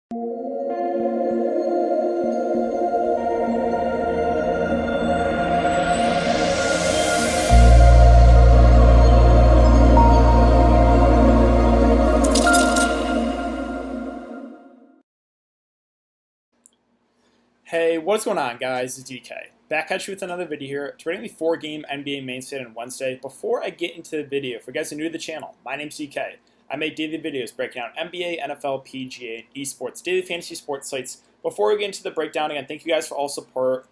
Hey, what's going on, guys? It's DK. Back at you with another video here. It's rating the 4-game NBA main slate on Wednesday. Before I get into the video, for you guys who are new to the channel, my name's DK. I make daily videos breaking down NBA, NFL, PGA, and esports, daily fantasy sports slates. Before we get into the breakdown, again, thank you guys for all support.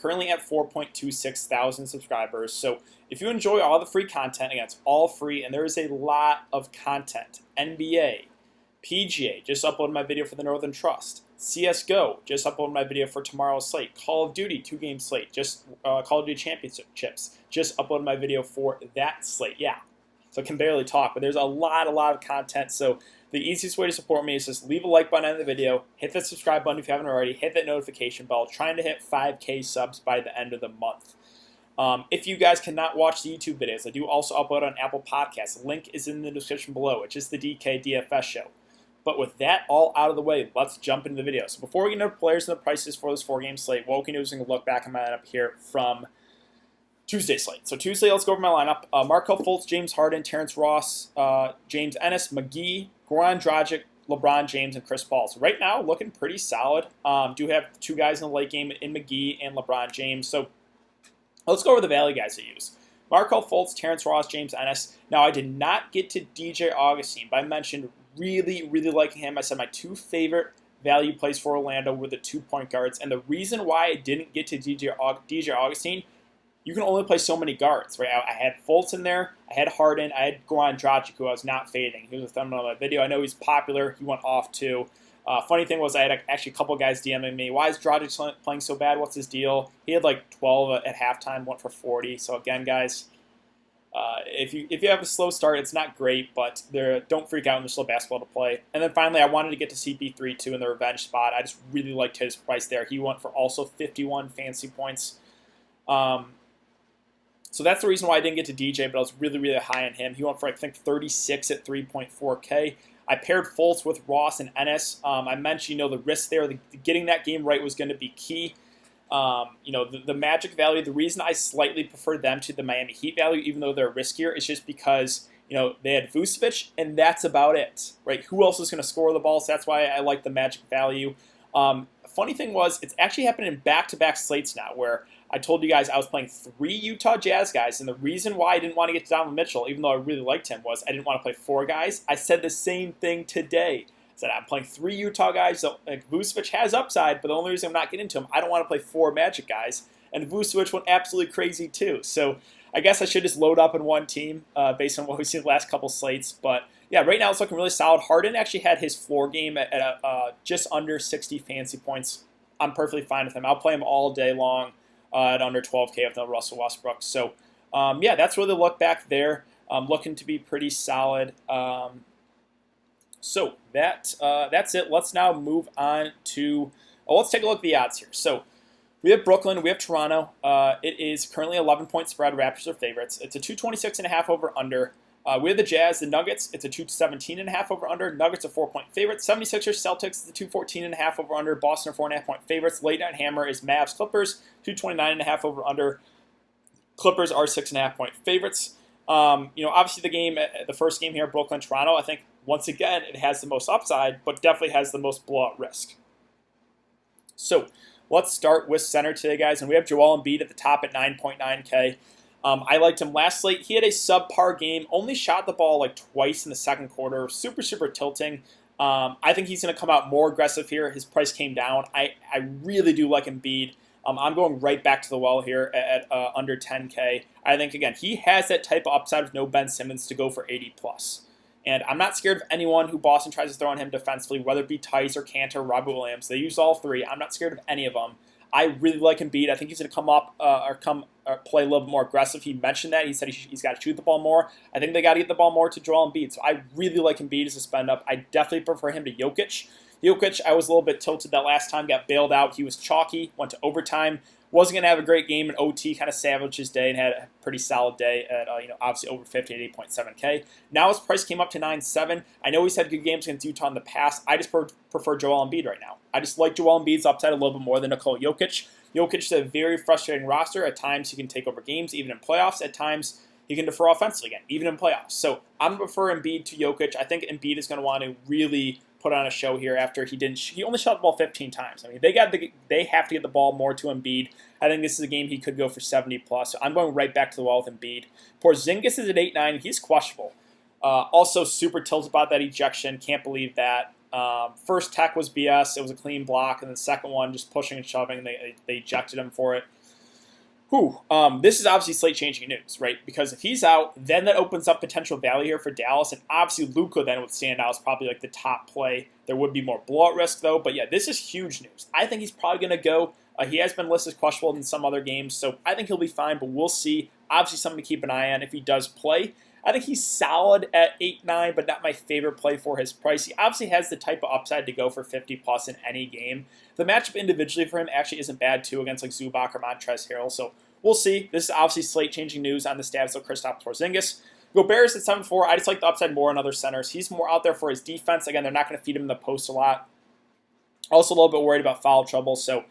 Currently at 4.26 thousand subscribers. So if you enjoy all the free content, again, it's all free, and there is a lot of content. NBA, PGA, just uploaded my video for the Northern Trust. CSGO, just uploaded my video for tomorrow's slate. Call of Duty, 2-game slate. Just Call of Duty Championships, just uploaded my video for that slate. Yeah, so I can barely talk, but there's a lot of content. So the easiest way to support me is just leave a like button on the video, hit the subscribe button if you haven't already, hit that notification bell. Trying to hit 5K subs by the end of the month. If you guys cannot watch the YouTube videos, I do also upload on Apple Podcasts. The link is in the description below. It's just the DK DFS show. But with that all out of the way, let's jump into the video. So before we get into the players and the prices for this 4-game slate, what we can do is we can look back at my lineup here from Tuesday slate. So Tuesday, let's go over my lineup. Markelle Fultz, James Harden, Terrence Ross, James Ennis, McGee, Goran Dragic, LeBron James, and Chris Paul. So right now, looking pretty solid. Do have two guys in the late game in McGee and LeBron James. So let's go over the value guys I use. Markelle Fultz, Terrence Ross, James Ennis. Now, I did not get to DJ Augustine, but I mentioned really liking him. I said my two favorite value plays for Orlando were the 2 point guards. And the reason why I didn't get to DJ Augustine, you can only play so many guards, right? I had Fultz in there. I had Harden. I had Goran Dragic, who I was not fading. He was a thumbnail of my video. I know he's popular. He went off too. Funny thing was I had actually a couple guys DMing me, why is Dragic playing so bad? What's his deal? He had like 12 at halftime, went for 40. So again, guys, if you have a slow start, it's not great, but don't freak out when there's still basketball to play. And then finally, I wanted to get to CP3 too in the revenge spot. I just really liked his price there. He went for also 51 fantasy points. So that's the reason why I didn't get to DJ, but I was really high on him. He went for, I think, 36 at 3.4K. I paired Fultz with Ross and Ennis. I mentioned, the risk there, getting that game right was going to be key. The Magic value, the reason I slightly prefer them to the Miami Heat value, even though they're riskier, is just because, they had Vucevic, and that's about it, right? Who else is going to score the ball? So that's why I like the Magic value. Funny thing was, it's actually happened in back-to-back slates now, where I told you guys I was playing 3 Utah Jazz guys, and the reason why I didn't want to get to Donovan Mitchell, even though I really liked him, was I didn't want to play 4 guys. I said the same thing today. I said I'm playing 3 Utah guys, so Vucevic has upside, but the only reason I'm not getting to him, I don't want to play 4 Magic guys, and Vucevic went absolutely crazy too. So I guess I should just load up in one team based on what we've seen the last couple slates, but yeah, right now it's looking really solid. Harden actually had his floor game at just under 60 fantasy points. I'm perfectly fine with him. I'll play him all day long at under 12K with no Russell Westbrook. So, yeah, that's really the look back there. Looking to be pretty solid. So that's it. Let's now move on to let's take a look at the odds here. So we have Brooklyn, we have Toronto. It is currently 11-point spread. Raptors are favorites. It's a 226.5 over under. We have the Jazz, the Nuggets. It's a 217.5 over under. Nuggets are 4-point favorites. 76ers, Celtics, the 214.5 over under. Boston are 4.5-point favorites. Late night hammer is Mavs, Clippers, 229.5 over under. Clippers are 6.5-point favorites. Obviously the first game here, Brooklyn, Toronto. I think once again it has the most upside, but definitely has the most blowout risk. So let's start with center today, guys, and we have Joel Embiid at the top at 9.9K. I liked him last slate. He had a subpar game, only shot the ball like twice in the second quarter. Super tilting. I think he's going to come out more aggressive here. His price came down. I really do like Embiid. I'm going right back to the well here at under 10K. I think, again, he has that type of upside with no Ben Simmons to go for 80+. And I'm not scared of anyone who Boston tries to throw on him defensively, whether it be Tice or Cantor or Robert Williams. They use all 3. I'm not scared of any of them. I really like Embiid. I think he's going to come up or play a little bit more aggressive. He mentioned that. He said he's got to shoot the ball more. I think they got to get the ball more to Joel Embiid. So I really like Embiid as a spend up. I definitely prefer him to Jokic. Jokic, I was a little bit tilted that last time, got bailed out. He was chalky, went to overtime. Wasn't going to have a great game, and OT kind of savaged his day and had a pretty solid day at obviously over 50 at 8.7K. Now his price came up to 9.7. I know he's had good games against Utah in the past. I just prefer Joel Embiid right now. I just like Joel Embiid's upside a little bit more than Nikola Jokic. Jokic is a very frustrating roster. At times he can take over games, even in playoffs. At times he can defer offensively again, even in playoffs. So I'm going to prefer Embiid to Jokic. I think Embiid is going to want to really put on a show here after he only shot the ball 15 times. I mean, they have to get the ball more to Embiid. I think this is a game he could go for 70 plus. So I'm going right back to the wall with Embiid. Porzingis is at 8.9. He's questionable. Also super tilted about that ejection. Can't believe that. First tech was BS. It was a clean block, and the second one just pushing and shoving. They ejected him for it. This is obviously slate-changing news, right? Because if he's out, then that opens up potential value here for Dallas, and obviously Luka then would stand out as probably like the top play. There would be more blowout risk, though, but yeah, this is huge news. I think he's probably going to go. He has been listed as questionable in some other games, so I think he'll be fine, but we'll see. Obviously something to keep an eye on if he does play. I think he's solid at 8.9, but not my favorite play for his price. He obviously has the type of upside to go for 50 plus in any game. The matchup individually for him actually isn't bad too against like Zubac or Montrezl Harrell. So we'll see. This is obviously slate-changing news on the status of Kristaps Porzingis. Gobert is at 7.4. I just like the upside more on other centers. He's more out there for his defense. Again, they're not going to feed him in the post a lot. Also a little bit worried about foul trouble. So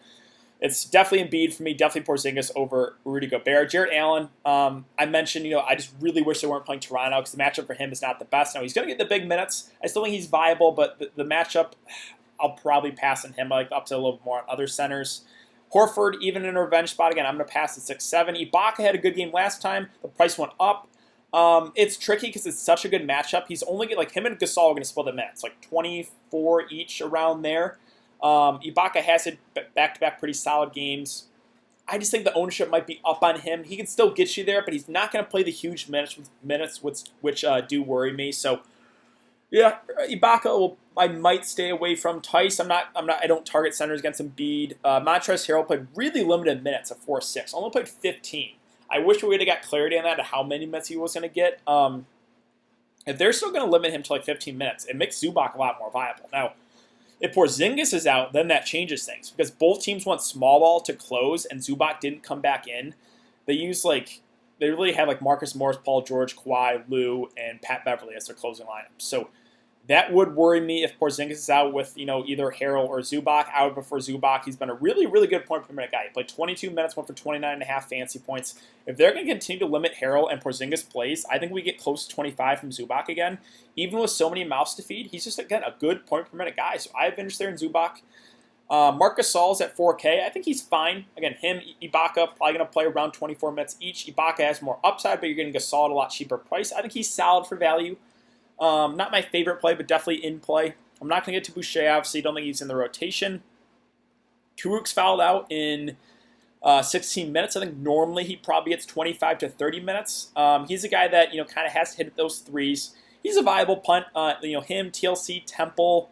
it's definitely Embiid for me, definitely Porzingis over Rudy Gobert. Jarrett Allen, I mentioned, I just really wish they weren't playing Toronto because the matchup for him is not the best. Now, he's going to get the big minutes. I still think he's viable, but the matchup, I'll probably pass on him. I like the upside a little bit more on other centers. Horford, even in a revenge spot, again, I'm going to pass at 6.7. Ibaka had a good game last time. The price went up. It's tricky because it's such a good matchup. He's only like him and Gasol are going to split the minutes, like 24 each around there. Ibaka has had back-to-back pretty solid games. I just think the ownership might be up on him. He can still get you there, but he's not going to play the huge minutes which do worry me. So, yeah, Ibaka I might stay away from. Tice, I don't target centers against Embiid. Montrezl Harrell played really limited minutes at 4.6. Only played 15. I wish we would have got clarity on that, how many minutes he was going to get. If they're still going to limit him to like 15 minutes, it makes Zubac a lot more viable. Now, if Porzingis is out, then that changes things because both teams want small ball to close, and Zubac didn't come back in. They really have like Marcus Morris, Paul George, Kawhi, Lou, and Pat Beverly as their closing lineup. So that would worry me if Porzingis is out with either Harrell or Zubac. I would prefer Zubac. He's been a really, really good point per minute guy. He played 22 minutes, went for 29.5 fancy points. If they're going to continue to limit Harrell and Porzingis plays, I think we get close to 25 from Zubac again. Even with so many mouths to feed, he's just, again, a good point per minute guy. So I have interest there in Zubac. Marc Gasol's at 4K. I think he's fine. Again, Ibaka, probably going to play around 24 minutes each. Ibaka has more upside, but you're getting Gasol at a lot cheaper price. I think he's solid for value. Not my favorite play, but definitely in play. I'm not going to get to Boucher, obviously. Don't think he's in the rotation. Kuruk's fouled out in 16 minutes. I think normally he probably gets 25 to 30 minutes. He's a guy that, kind of has to hit those threes. He's a viable punt. Him, TLC, Temple,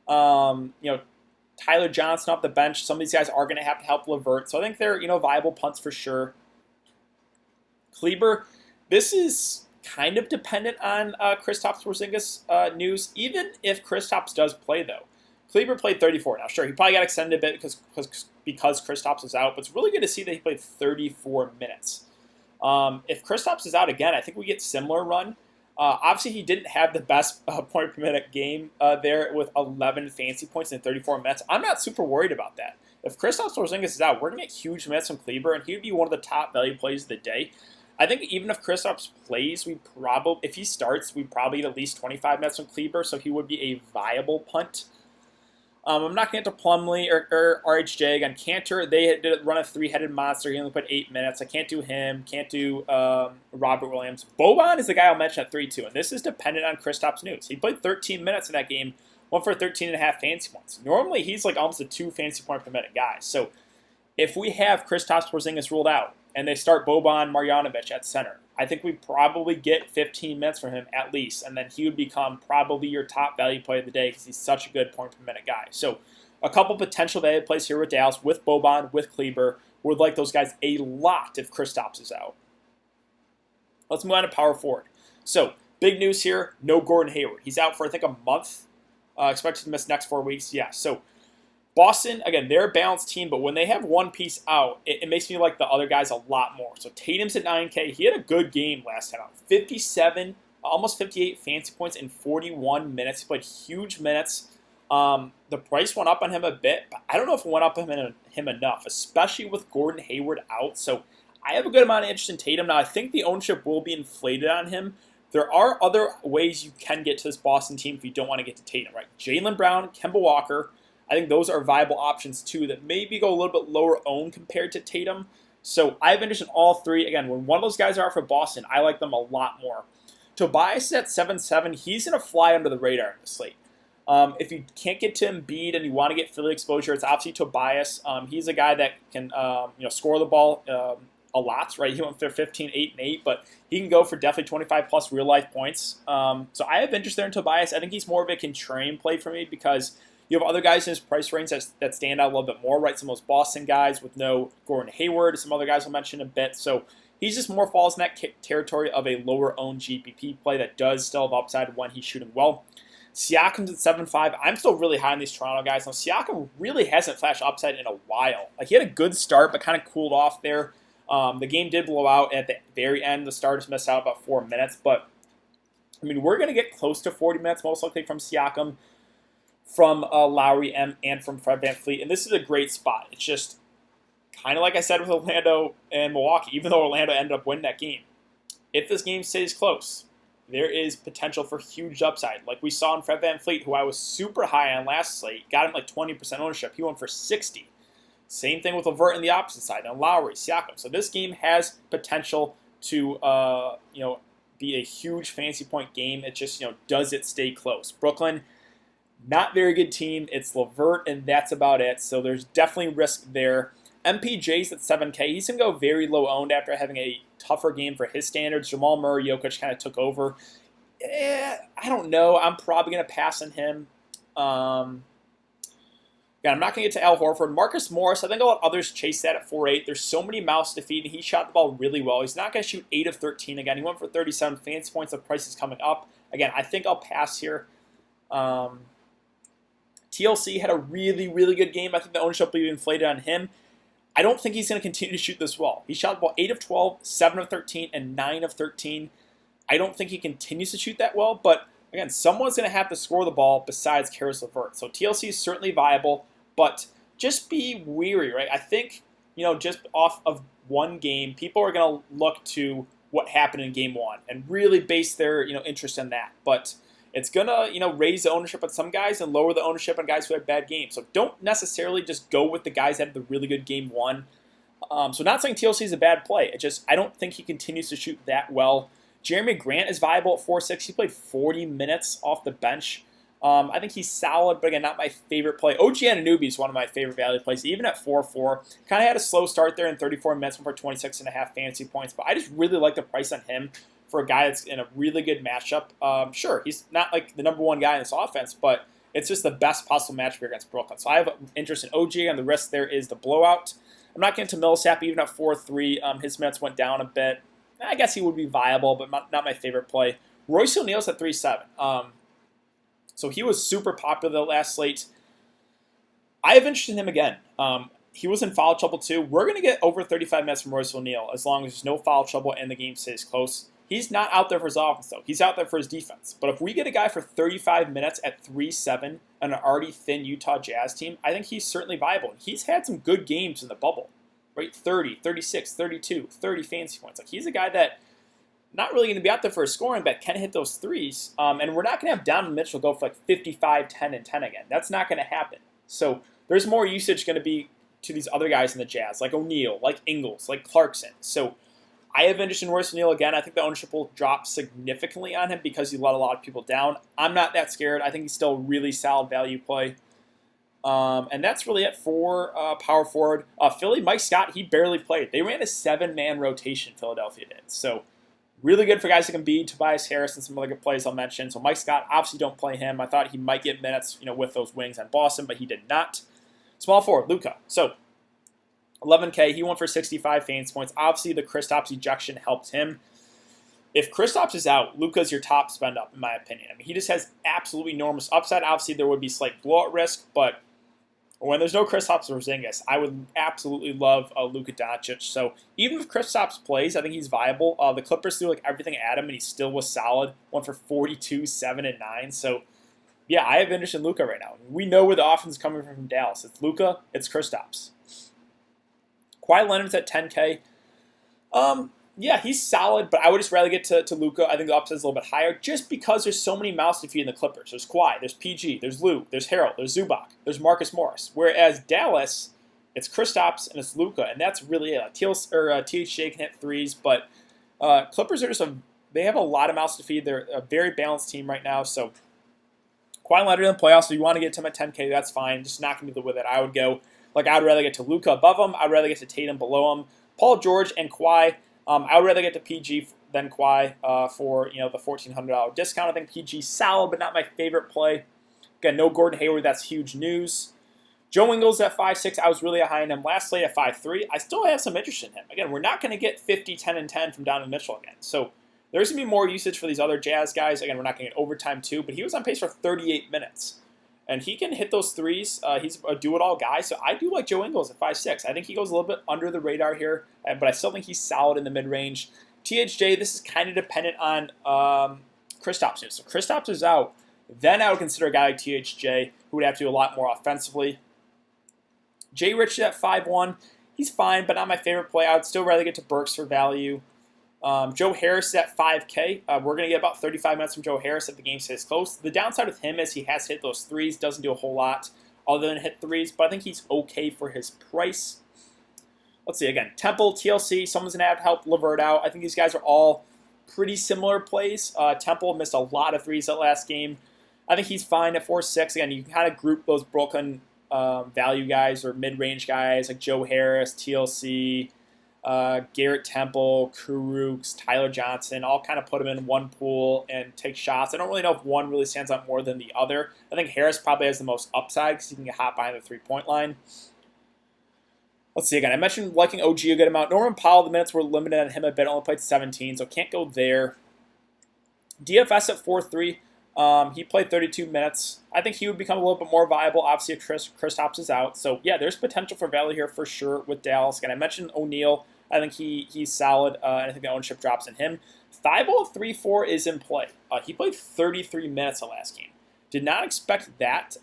Tyler Johnson off the bench. Some of these guys are going to have to help Levert. So I think they're, viable punts for sure. Kleber, this is kind of dependent on Kristaps Porzingis news. Even if Kristaps does play, though. Kleber played 34. Now, sure, he probably got extended a bit because Kristaps was out, but it's really good to see that he played 34 minutes. If Kristaps is out again, I think we get similar run. Obviously, he didn't have the best point per minute game there with 11 fancy points in 34 minutes. I'm not super worried about that. If Kristaps Porzingis is out, we're going to get huge minutes from Kleber, and he would be one of the top value plays of the day. I think even if Kristaps plays, if he starts, we probably get at least 25 minutes from Kleber, so he would be a viable punt. I'm not going to get to Plumlee or RHJ. Again, Cantor, they did run a three-headed monster. He only put 8 minutes. I can't do him. Can't do Robert Williams. Boban is the guy I'll mention at 3-2, and this is dependent on Kristaps' news. He played 13 minutes in that game, went for 13.5 fancy points. Normally, he's like almost a 2 fancy point per minute guy. So if we have Kristaps Porzingis ruled out, and they start Boban Marjanovic at center, I think we probably get 15 minutes from him at least, and then he would become probably your top value play of the day because he's such a good point per minute guy. So a couple potential value plays here with Dallas, with Boban, with Kleber. Would like those guys a lot if Kristaps is out. Let's move on to power forward. So big news here, no Gordon Hayward. He's out for, I think, a month. Expected to miss next 4 weeks. Yeah, so Boston, again, they're a balanced team, but when they have one piece out, it makes me like the other guys a lot more. So Tatum's at 9K. He had a good game last time out. 57, almost 58 fantasy points in 41 minutes. He played huge minutes. The price went up on him a bit, but I don't know if it went up on him enough, especially with Gordon Hayward out. So I have a good amount of interest in Tatum. Now, I think the ownership will be inflated on him. There are other ways you can get to this Boston team if you don't want to get to Tatum, right? Jaylen Brown, Kemba Walker, I think those are viable options too that maybe go a little bit lower owned compared to Tatum. So I have interest in all three. Again, when one of those guys are out for Boston, I like them a lot more. Tobias is at 7-7. He's going to fly under the radar in the slate. If you can't get to Embiid and you want to get Philly exposure, it's obviously Tobias. He's a guy that can score the ball a lot, right? He went for 15, 8, and 8, but he can go for definitely 25 plus real life points. So I have interest there in Tobias. I think he's more of a contrarian play for me because you have other guys in his price range that stand out a little bit more, right? Some of those Boston guys with no Gordon Hayward, some other guys I'll mention in a bit. So he's just more falls in that territory of a lower owned GPP play that does still have upside when he's shooting well. Siakam's at 7-5. I'm still really high on these Toronto guys. Now, Siakam really hasn't flashed upside in a while. Like, he had a good start, but kind of cooled off there. The game did blow out at the very end. The starters missed out about 4 minutes. But, I mean, we're going to get close to 40 minutes, most likely from Siakam, from Lowry, and from Fred VanVleet. And this is a great spot. It's just kind of like I said with Orlando and Milwaukee, even though Orlando ended up winning that game. If this game stays close, there is potential for huge upside. Like we saw in Fred VanVleet, who I was super high on last slate, got him like 20% ownership. He went for 60. Same thing with LeVert on the opposite side, and Lowry, Siakam. So this game has potential to be a huge fantasy point game. It just, does it stay close? Brooklyn, not very good team. It's LeVert, and that's about it. So there's definitely risk there. MPJ's at 7K. He's going to go very low owned after having a tougher game for his standards. Jamal Murray, Jokic kind of took over. I don't know. I'm probably going to pass on him. I'm not going to get to Al Horford. Marcus Morris, I think I'll let others chase that at 4-8. There's so many mouths to feed, and he shot the ball really well. He's not going to shoot 8 of 13 again. He went for 37 fantasy points. The price is coming up. Again, I think I'll pass here. TLC had a really, really good game. I think the ownership will be inflated on him. I don't think he's going to continue to shoot this well. He shot the ball 8 of 12, 7 of 13, and 9 of 13. I don't think he continues to shoot that well, but again, someone's going to have to score the ball besides Caris LeVert. So TLC is certainly viable, but just be weary, right? I think, just off of one game, people are going to look to what happened in game one and really base their, interest in that. But it's going to, raise the ownership on some guys and lower the ownership on guys who had bad games. So don't necessarily just go with the guys that had the really good game one. So not saying TLC is a bad play. I don't think he continues to shoot that well. Jeremy Grant is viable at 4-6. He played 40 minutes off the bench. I think he's solid, but again, not my favorite play. OG Anunoby is one of my favorite value plays, even at 4-4. Kind of had a slow start there in 34 minutes, went for 26.5 fantasy points, but I just really like the price on him for a guy that's in a really good matchup. Sure, he's not like the number one guy in this offense, but it's just the best possible matchup against Brooklyn. So I have interest in OG, and the rest there is the blowout. I'm not getting to Millsap even at 4-3. His minutes went down a bit. I guess he would be viable, but not my favorite play. Royce O'Neal's at 3-7. So he was super popular the last slate. I have interest in him again. He was in foul trouble too. We're going to get over 35 minutes from Royce O'Neal as long as there's no foul trouble and the game stays close. He's not out there for his offense, though. He's out there for his defense. But if we get a guy for 35 minutes at 3-7 on an already thin Utah Jazz team, I think he's certainly viable. He's had some good games in the bubble, right? 30, 36, 32, 30 fantasy points. Like, he's a guy that not really going to be out there for a scoring, but can hit those threes. And we're not going to have Donovan Mitchell go for like 55, 10, and 10 again. That's not going to happen. So there's more usage going to be to these other guys in the Jazz, like O'Neal, like Ingles, like Clarkson. So I have interest in Royce O'Neal again. I think the ownership will drop significantly on him because he let a lot of people down. I'm not that scared. I think he's still a really solid value play. And that's really it for power forward. Philly, Mike Scott, he barely played. They ran a 7-man rotation, Philadelphia did. So really good for guys that can be Tobias Harris and some other good plays I'll mention. So Mike Scott, obviously don't play him. I thought he might get minutes, with those wings on Boston, but he did not. Small forward, Luka. So 11K, he went for 65 fantasy points. Obviously, the Kristaps ejection helped him. If Kristaps is out, Luka's your top spend up, in my opinion. I mean, he just has absolutely enormous upside. Obviously, there would be slight blowout risk, but when there's no Kristaps Porzingis, I would absolutely love Luka Doncic. So even if Kristaps plays, I think he's viable. The Clippers threw like everything at him, and he still was solid. Went for 42, 7, and 9. So yeah, I have interest in Luka right now. We know where the offense is coming from Dallas. It's Luka, it's Kristaps. Kawhi Leonard's at 10K. Yeah, he's solid, but I would just rather get to Luka. I think the upside is a little bit higher just because there's so many mouths to feed in the Clippers. There's Kawhi, there's PG, there's Lou, there's Harold, there's Zubac, there's Marcus Morris. Whereas Dallas, it's Kristaps and it's Luka, and that's really it. THJ can hit threes, but Clippers are just they have a lot of mouths to feed. They're a very balanced team right now, so Kawhi Leonard in the playoffs, so you want to get to him at 10K, that's fine. Just not going to be the way that I would go. Like, I'd rather get to Luka above him. I'd rather get to Tatum below him. Paul George and Kawhi, I would rather get to PG than Kawhi for the $1,400 discount. I think PG's solid, but not my favorite play. Again, no Gordon Hayward. That's huge news. Joe Ingles at 5'6". I was really high on him last slate at 5'3". I still have some interest in him. Again, we're not going to get 50, 10, and 10 from Donovan Mitchell again. So there's going to be more usage for these other Jazz guys. Again, we're not going to get overtime too, but he was on pace for 38 minutes. And he can hit those threes. He's a do-it-all guy. So I do like Joe Ingles at 5'6". I think he goes a little bit under the radar here, but I still think he's solid in the mid-range. THJ, this is kind of dependent on Kristaps. So Kristaps is out. Then I would consider a guy like THJ who would have to do a lot more offensively. Jay Rich at 5'1". He's fine, but not my favorite play. I would still rather get to Burks for value. Joe Harris at 5K. We're going to get about 35 minutes from Joe Harris if the game stays close. The downside with him is he has hit those threes, doesn't do a whole lot other than hit threes, but I think he's okay for his price. Let's see, again, Temple, TLC, someone's going to have to help LeVert out. I think these guys are all pretty similar plays. Temple missed a lot of threes that last game. I think he's fine at 4'6". Again, you can kind of group those Brooklyn value guys or mid-range guys like Joe Harris, TLC, Garrett Temple, Kuruks, Tyler Johnson, all kind of put them in one pool and take shots. I don't really know if one really stands out more than the other. I think Harris probably has the most upside because he can get hot behind the three-point line. Let's see again. I mentioned liking OG a good amount. Norman Powell, the minutes were limited on him a bit. Only played 17, so can't go there. DFS at 4-3. He played 32 minutes. I think he would become a little bit more viable, obviously, if Kristaps is out. So, yeah, there's potential for value here for sure with Dallas. Again, I mentioned O'Neal. I think he's solid, and I think the ownership drops in him. Thibault at 3-4 is in play. He played 33 minutes the last game. Did not expect that.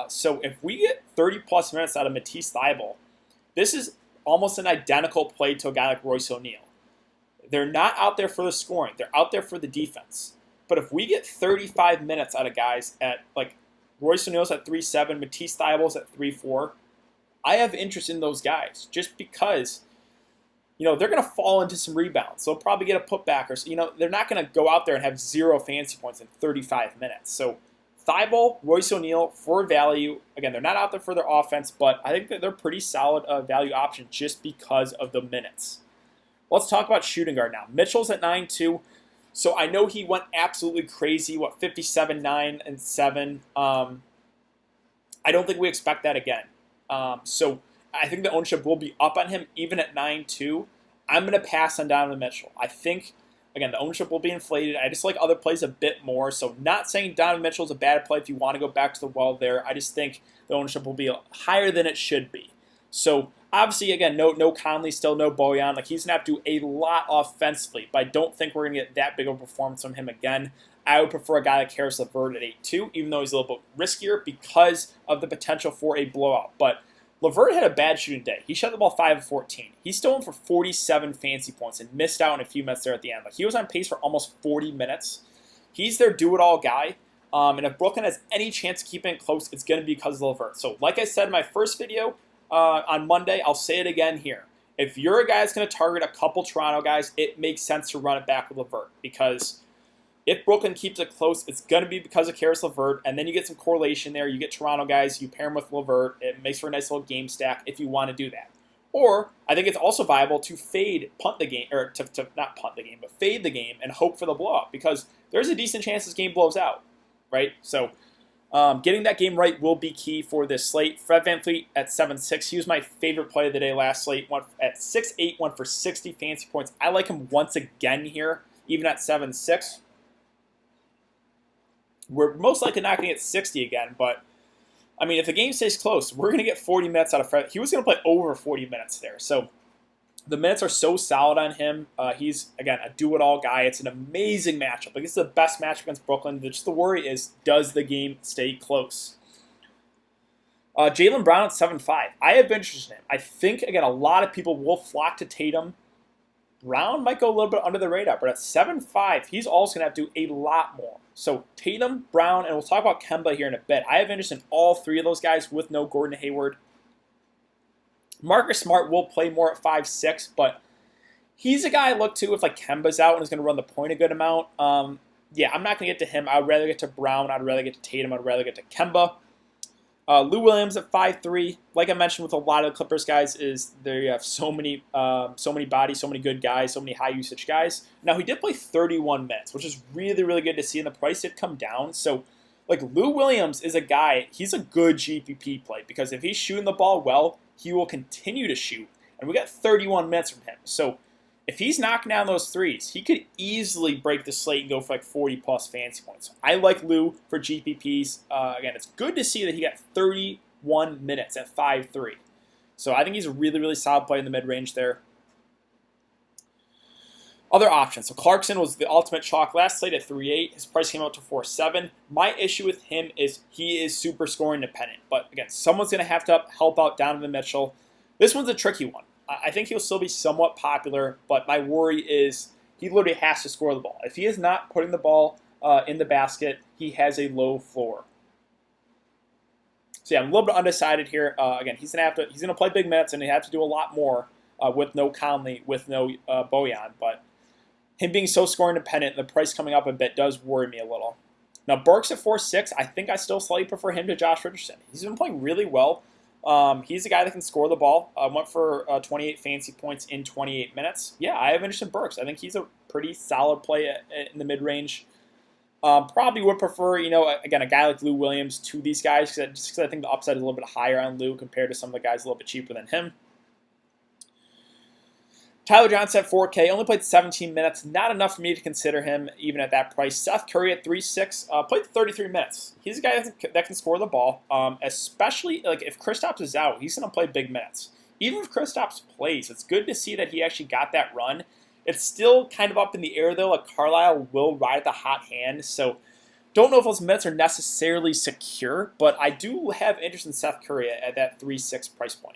So if we get 30-plus minutes out of Matisse Thibault, this is almost an identical play to a guy like Royce O'Neal. They're not out there for the scoring. They're out there for the defense. But if we get 35 minutes out of guys at, like, Royce O'Neal's at 3-7, Matisse Thybulle's at 3-4, I have interest in those guys just because, they're going to fall into some rebounds. They'll probably get a putback or, they're not going to go out there and have 0 fantasy points in 35 minutes. So Thibault, Royce O'Neal for value. Again, they're not out there for their offense, but I think that they're pretty solid value option just because of the minutes. Let's talk about shooting guard now. Mitchell's at 9-2. So I know he went absolutely crazy, 57, 9, and 7. I don't think we expect that again. So I think the ownership will be up on him even at 9-2. I'm going to pass on Donovan Mitchell. I think, again, the ownership will be inflated. I just like other plays a bit more. So not saying Donovan Mitchell is a bad play if you want to go back to the well there. I just think the ownership will be higher than it should be. So obviously, again, no Conley, still no Bojan. Like, he's going to have to do a lot offensively, but I don't think we're going to get that big of a performance from him again. I would prefer a guy like Caris LeVert at 8-2, even though he's a little bit riskier because of the potential for a blowout. But LeVert had a bad shooting day. He shot the ball 5 of 14. He's still in for 47 fantasy points and missed out in a few minutes there at the end. Like, he was on pace for almost 40 minutes. He's their do-it-all guy. And if Brooklyn has any chance of keeping it close, it's going to be because of LeVert. So like I said in my first video on Monday, I'll say it again here. If you're a guy that's going to target a couple Toronto guys, it makes sense to run it back with LeVert because if Brooklyn keeps it close, it's going to be because of Caris LeVert, and then you get some correlation there. You get Toronto guys, you pair them with LeVert. It makes for a nice little game stack if you want to do that. Or I think it's also viable to punt the game, or to not punt the game, but fade the game and hope for the blowout because there's a decent chance this game blows out, right? So getting that game right will be key for this slate. Fred VanVleet at 7-6. He was my favorite play of the day last slate. Went at 6-8, went for 60 fantasy points. I like him once again here, even at 7-6. We're most likely not going to get 60 again, but I mean, if the game stays close, we're going to get 40 minutes out of Fred. He was going to play over 40 minutes there. So the minutes are so solid on him. He's, again, a do-it-all guy. It's an amazing matchup. Like, it's the best matchup against Brooklyn. Just the worry is, does the game stay close? Jaylen Brown at 7.5. I have been interested in him. I think, again, a lot of people will flock to Tatum. Brown might go a little bit under the radar, but at 7.5, he's also going to have to do a lot more. So Tatum, Brown, and we'll talk about Kemba here in a bit. I have interest in all three of those guys with no Gordon Hayward. Marcus Smart will play more at 5.6, but he's a guy I look to if like Kemba's out and is going to run the point a good amount. Yeah, I'm not going to get to him. I'd rather get to Brown. I'd rather get to Tatum. I'd rather get to Kemba. Lou Williams at 5.3. Like I mentioned with a lot of the Clippers guys, is they have so many bodies, so many good guys, so many high usage guys. Now he did play 31 minutes, which is really, really good to see, and the price did come down. So like Lou Williams is a guy, he's a good GPP play because if he's shooting the ball well, he will continue to shoot. And we got 31 minutes from him. So if he's knocking down those threes, he could easily break the slate and go for like 40-plus fantasy points. I like Lou for GPPs. Again, it's good to see that he got 31 minutes at 5.3. So I think he's a really, really solid play in the mid-range there. Other options. So Clarkson was the ultimate chalk last slate at 3.8. His price came out to 4.7. My issue with him is he is super scoring dependent. But again, someone's going to have to help out Donovan Mitchell. This one's a tricky one. I think he'll still be somewhat popular, but my worry is he literally has to score the ball. If he is not putting the ball in the basket, he has a low floor. So yeah, I'm a little bit undecided here. Again, he's gonna play big minutes and he have to do a lot more with no Conley, with no Bojan. But him being so scoring dependent, the price coming up a bit does worry me a little. Now Burks at 4.6, I think I still slightly prefer him to Josh Richardson. He's been playing really well. He's a guy that can score the ball. Went for 28 fantasy points in 28 minutes. Yeah, I have interest in Burks. I think he's a pretty solid play in the mid-range. Probably would prefer, again, a guy like Lou Williams to these guys just because I think the upside is a little bit higher on Lou compared to some of the guys a little bit cheaper than him. Tyler Johnson at 4K, only played 17 minutes. Not enough for me to consider him even at that price. Seth Curry at 3.6, played 33 minutes. He's a guy that can score the ball, especially like if Kristaps is out, he's going to play big minutes. Even if Kristaps plays, it's good to see that he actually got that run. It's still kind of up in the air, though. Like Carlisle will ride the hot hand, so don't know if those minutes are necessarily secure, but I do have interest in Seth Curry at that 3.6 price point.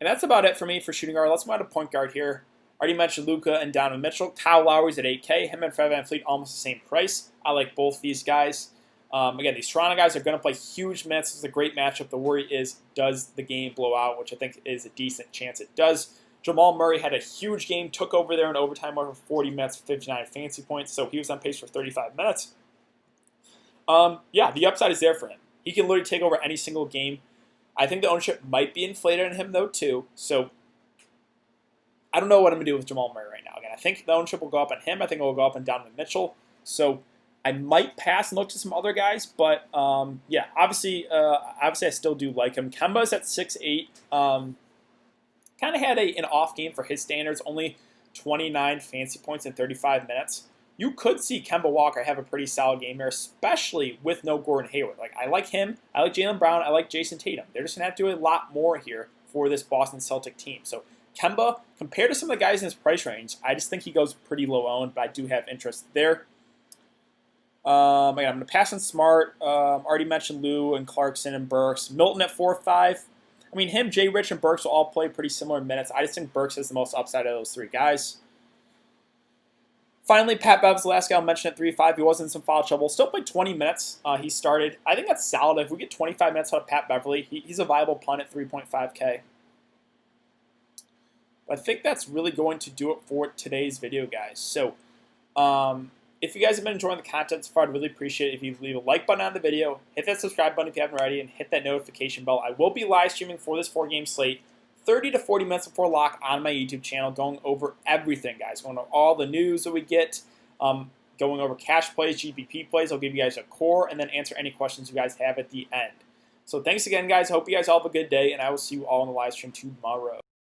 And that's about it for me for shooting guard. Let's move on to point guard here. Already mentioned Luka and Donovan Mitchell. Kyle Lowry's at 8K. Him and Fred VanVleet almost the same price. I like both these guys. Again, these Toronto guys are going to play huge minutes. It's a great matchup. The worry is, does the game blow out, which I think is a decent chance it does. Jamal Murray had a huge game, took over there in overtime over 40 minutes, 59 fantasy points, so he was on pace for 35 minutes. Yeah, the upside is there for him. He can literally take over any single game. I think the ownership might be inflated on him, though, too. So I don't know what I'm going to do with Jamal Murray right now. Again, I think the ownership will go up on him. I think it will go up on Donovan Mitchell. So I might pass and look to some other guys. But, yeah, obviously I still do like him. Kemba's at 6'8". Kind of had an off game for his standards. Only 29 fantasy points in 35 minutes. You could see Kemba Walker have a pretty solid game here, especially with no Gordon Hayward. Like I like him, I like Jaylen Brown, I like Jason Tatum. They're just going to have to do a lot more here for this Boston Celtic team. So Kemba, compared to some of the guys in his price range, I just think he goes pretty low owned, but I do have interest there. Again, I'm going to pass on Smart. Already mentioned Lou and Clarkson and Burks. Milton at 4.5. I mean, him, Jay Rich, and Burks will all play pretty similar minutes. I just think Burks has the most upside of those three guys. Finally, Pat Bev's the last guy I'll mention at 3.5. He was in some foul trouble. Still played 20 minutes. He started. I think that's solid. If we get 25 minutes out of Pat Beverly, he's a viable punt at 3.5K. But I think that's really going to do it for today's video, guys. So, if you guys have been enjoying the content so far, I'd really appreciate it if you leave a like button on the video, hit that subscribe button if you haven't already, and hit that notification bell. I will be live streaming for this 4-game slate 30 to 40 minutes before lock on my YouTube channel, going over everything, guys. Going over all the news that we get, going over cash plays, GPP plays. I'll give you guys a core and then answer any questions you guys have at the end. So thanks again, guys. Hope you guys all have a good day, and I will see you all in the live stream tomorrow.